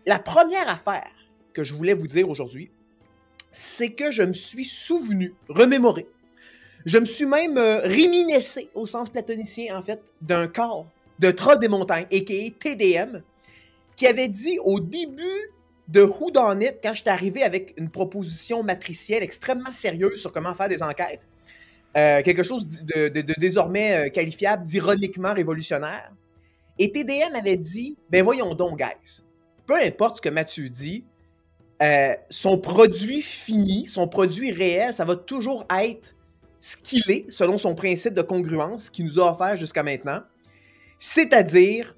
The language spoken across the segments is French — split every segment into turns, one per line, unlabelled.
la première affaire que je voulais vous dire aujourd'hui, c'est que je me suis souvenu, remémoré, je me suis même réminiscé au sens platonicien, en fait, d'un corps de Troll des montagnes, a.k.a. TDM, qui avait dit au début de Whodunit, quand j'étais arrivé avec une proposition matricielle extrêmement sérieuse sur comment faire des enquêtes, quelque chose de désormais qualifiable d'ironiquement révolutionnaire. Et TDM avait dit, ben voyons donc, guys, peu importe ce que Mathieu dit, son produit fini, son produit réel, ça va toujours être ce qu'il est, selon son principe de congruence qu'il nous a offert jusqu'à maintenant, c'est-à-dire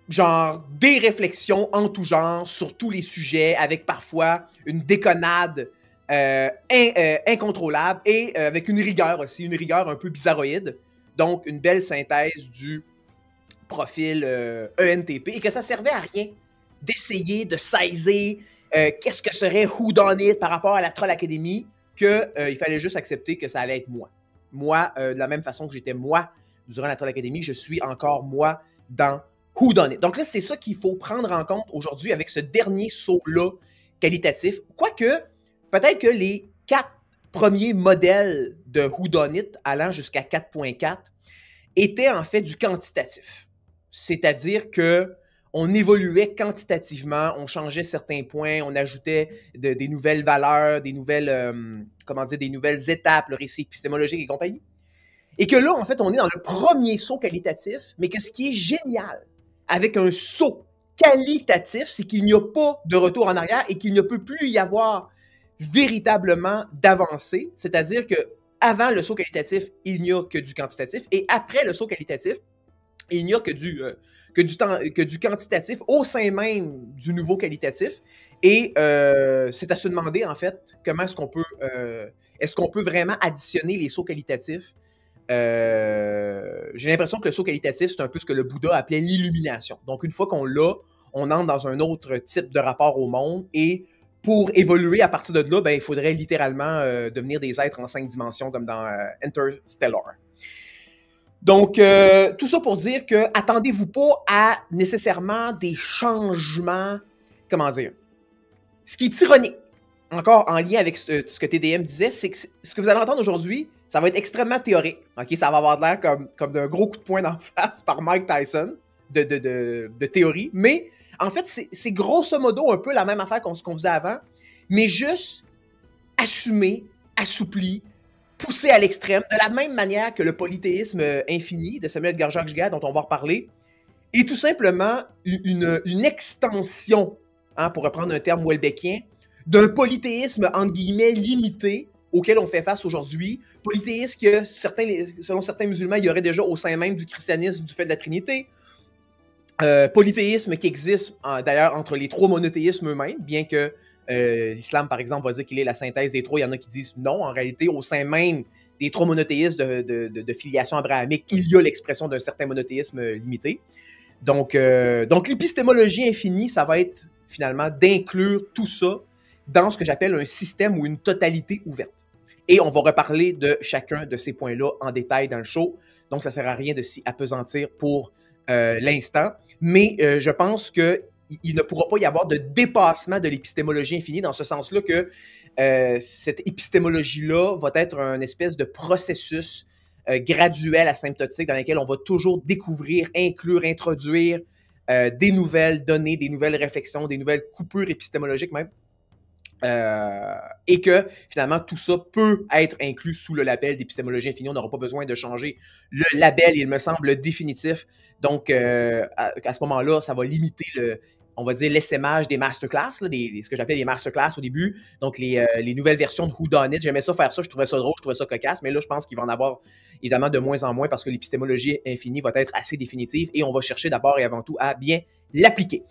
genre des réflexions en tout genre sur tous les sujets, avec parfois une déconnade incontrôlable et avec une rigueur aussi, une rigueur un peu bizarroïde. Donc, une belle synthèse du profil ENTP et que ça servait à rien d'essayer de saisir qu'est-ce que serait Whodunit par rapport à la Troll Academy, qu'il fallait juste accepter que ça allait être moi. Moi, de la même façon que j'étais moi durant la Troll Academy, je suis encore moi dans Whodunit. Donc là, c'est ça qu'il faut prendre en compte aujourd'hui avec ce dernier saut-là qualitatif. Quoique, peut-être que les 4 premiers modèles de Whodunit allant jusqu'à 4.4 étaient en fait du quantitatif. C'est-à-dire que on évoluait quantitativement, on changeait certains points, on ajoutait des nouvelles valeurs, des nouvelles, des nouvelles étapes, le récit épistémologique et compagnie. Et que là, en fait, on est dans le premier saut qualitatif, mais que ce qui est génial avec un saut qualitatif, c'est qu'il n'y a pas de retour en arrière et qu'il ne peut plus y avoir véritablement d'avancée. C'est-à-dire que avant le saut qualitatif, il n'y a que du quantitatif, et après le saut qualitatif, il n'y a que du quantitatif au sein même du nouveau qualitatif. Et c'est à se demander, en fait, comment est-ce qu'on peut vraiment additionner les sauts qualitatifs. J'ai l'impression que le saut qualitatif, c'est un peu ce que le Bouddha appelait l'illumination. Donc, une fois qu'on l'a, on entre dans un autre type de rapport au monde, et pour évoluer à partir de là, ben, il faudrait littéralement devenir des êtres en 5 dimensions, comme dans Interstellar. Donc, tout ça pour dire que attendez-vous pas à nécessairement des changements, comment dire, ce qui est ironique, encore en lien avec ce que TDM disait, c'est que ce que vous allez entendre aujourd'hui, ça va être extrêmement théorique. Okay? Ça va avoir l'air comme d'un gros coup de poing d'en face par Mike Tyson de théorie. Mais en fait, c'est grosso modo un peu la même affaire qu'on faisait avant, mais juste assumé, assoupli, poussé à l'extrême, de la même manière que le polythéisme infini de Samuel Garjag-Jigat, dont on va reparler, est tout simplement une extension, hein, pour reprendre un terme welbeckien, d'un polythéisme, entre guillemets, limité, auquel on fait face aujourd'hui. Polythéisme que, selon certains musulmans, il y aurait déjà au sein même du christianisme du fait de la Trinité. Polythéisme qui existe d'ailleurs entre les 3 monothéismes eux-mêmes, bien que l'islam, par exemple, va dire qu'il est la synthèse des 3. Il y en a qui disent non. En réalité, au sein même des 3 monothéismes de filiation abrahamique, il y a l'expression d'un certain monothéisme limité. Donc l'épistémologie infinie, ça va être finalement d'inclure tout ça dans ce que j'appelle un système ou une totalité ouverte. Et on va reparler de chacun de ces points-là en détail dans le show. Donc, ça ne sert à rien de s'y appesantir pour l'instant. Mais je pense qu'il ne pourra pas y avoir de dépassement de l'épistémologie infinie, dans ce sens-là que cette épistémologie-là va être un espèce de processus graduel, asymptotique, dans lequel on va toujours découvrir, inclure, introduire des nouvelles données, des nouvelles réflexions, des nouvelles coupures épistémologiques même. Et que finalement tout ça peut être inclus sous le label d'épistémologie infinie. On n'aura pas besoin de changer le label, il me semble définitif. Donc à ce moment-là, ça va limiter on va dire l'essaimage des masterclass, là, ce que j'appelais les masterclass au début. Donc les nouvelles versions de Whodunit. J'aimais ça faire ça, je trouvais ça drôle, je trouvais ça cocasse, mais là je pense qu'il va en avoir évidemment de moins en moins parce que l'épistémologie infinie va être assez définitive et on va chercher d'abord et avant tout à bien l'appliquer.